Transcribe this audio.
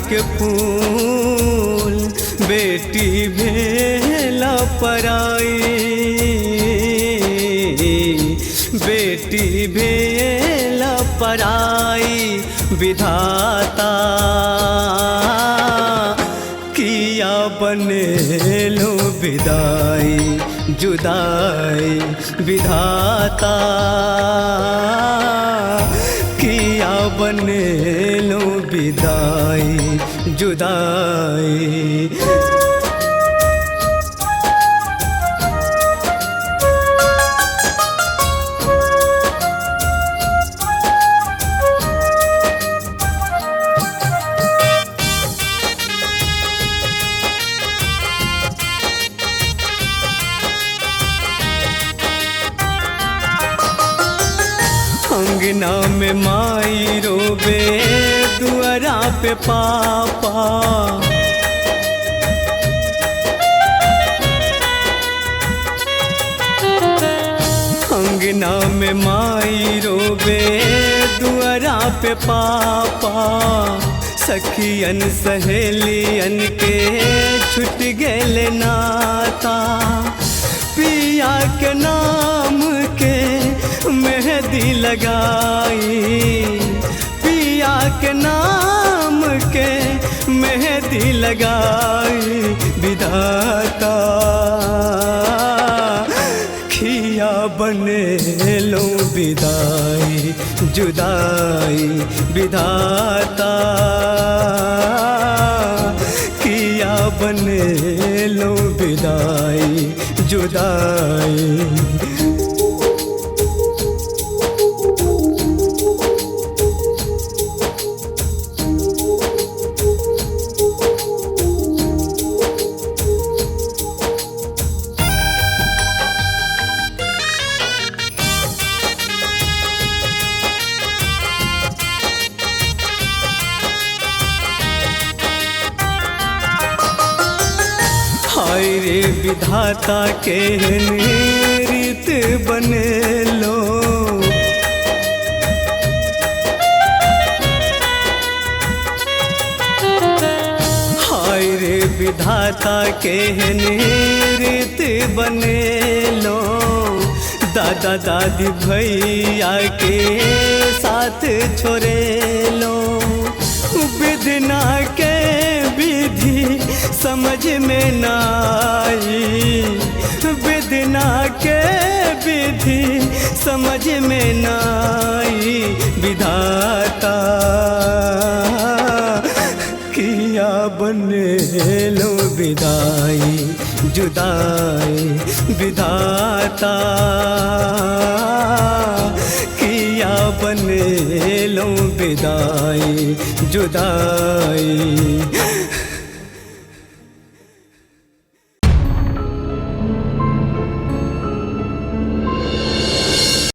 के फूल बेटी भेला पराई, बेटी भेला पराई। विधाता किया बनेलो विदाई, जुदाई विधाता किया बनेलो विदाई, जुदाई। अंगना में माई रोबे, दुआरा पे पापा, अंगना में माई रोबे, दुआरा पे पापा। सखियन सहेलियन के छुट गेले नाता, पिया के नाम के मेहंदी लगाई, पिया के नाम के मेहंदी लगाई। विधाता खिया बनेलो विदाई, जुदाई। विधाता किया बनेलो विदाई, जुदाई। हाय रे विधाता के रीत बनेलो, हाय रे विधाता के रीत बनेलो। दादा दादी भैया के साथ छोड़ेलो, विधना के विधि समझ में न आई, विधना के विधि समझ में न आई। विधाता किया बनेलो विदाई, जुदाई। विधाता किया बनेलो विदाई, जुदाई।